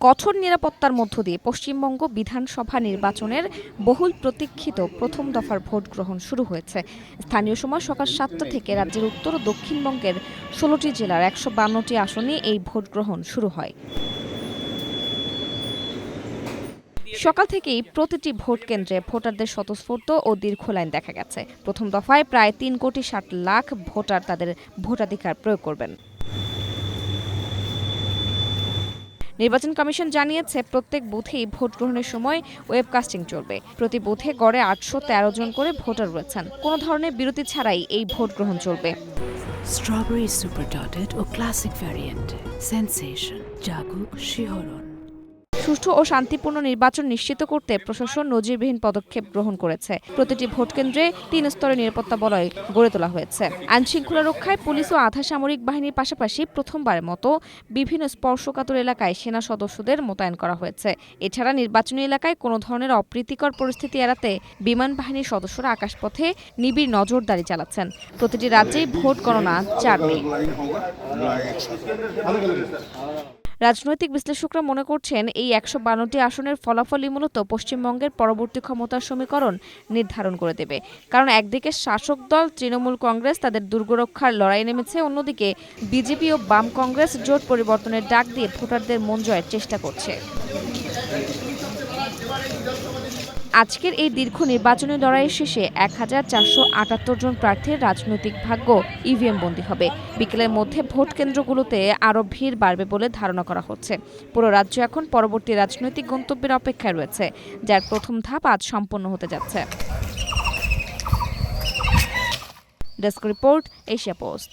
কঠোর নিরাপত্তার মধ্য দিয়ে পশ্চিমবঙ্গ বিধানসভা নির্বাচনের বহুল প্রতীক্ষিত প্রথম দফার ভোট গ্রহণ শুরু হয়েছে। স্থানীয় সময় সকাল ৭টা থেকে রাজ্যের উত্তর ও দক্ষিণবঙ্গের ১৬টি জেলার ১৫২টি আসনে এই ভোট গ্রহণ শুরু হয়। সকাল থেকেই প্রতিটি ভোট কেন্দ্রে ভোটারদের স্বতঃস্ফূর্ত ও দীর্ঘ লাইন দেখা গেছে। প্রথম দফায় প্রায় ৩,৬০,০০,০০০ ভোটার তাদের ভোটাধিকার প্রয়োগ করবেন। নির্বাচন কমিশন জানিয়েছে, প্রত্যেক বুথেই ভোট গ্রহণের সময় ওয়েবকাস্টিং চলবে। প্রতি বুথে গড়ে ৮১৩ জন করে ভোটার রয়েছেন। কোনো ধরনের বিরতি ছাড়াই এই ভোট গ্রহণ চলবে। স্ট্রবেরি সুপার ডটেড ও ক্লাসিক ভ্যারিয়েন্ট সেন্সেশন জাগুক শিহরণ। সুষ্ঠু ও শান্তিপূর্ণ নির্বাচন নিশ্চিত করতে প্রশাসন নজিরবিহীন পদক্ষেপ গ্রহণ করেছে। প্রতিটি ভোট কেন্দ্রে ৩ স্তরে নিরাপত্তা বলয় গড়ে তোলা হয়েছে। আইনশৃঙ্খলা রক্ষায় পুলিশ ও আধা সামরিক বাহিনীর পাশাপাশি প্রথমবারের মতো বিভিন্ন স্পর্শকাতর এলাকায় সেনা সদস্যদের মোতায়েন করা হয়েছে। এছাড়া নির্বাচনী এলাকায় কোনো ধরনের অপ্রীতিকর পরিস্থিতি এড়াতে বিমান বাহিনীর সদস্যরা আকাশপথে নিবিড় নজরদারি চালাচ্ছেন। প্রতিটি রাজ্যেই ভোট গণনা ৪ মে। রাজনৈতিক বিশ্লেষকরা মনে করছেন, এই ১৫২টি আসনের ফলাফলই মূলত পশ্চিমবঙ্গের পরবর্তী ক্ষমতার সমীকরণ নির্ধারণ করে দেবে। কারণ একদিকে শাসক দল তৃণমূল কংগ্রেস তাদের দুর্গরক্ষার লড়াই নেমেছে, অন্যদিকে বিজেপি ও বাম কংগ্রেস জোট পরিবর্তনের ডাক দিয়ে ভোটারদের মন জয়ের চেষ্টা করছে। আজকের এই দীর্ঘ নির্বাচনী লড়াইয়ের শেষে ১,৪৭৮ জন প্রার্থীর রাজনৈতিক ভাগ্য ইভিএম বন্দী হবে। বিকেলের মধ্যে ভোট কেন্দ্রগুলোতে আরও ভিড় বাড়বে বলে ধারণা করা হচ্ছে। পুরো রাজ্য এখন পরবর্তী রাজনৈতিক গন্তব্যের অপেক্ষায় রয়েছে, যার প্রথম ধাপ আজ সম্পন্ন হতে যাচ্ছে। Desk report, Asia post.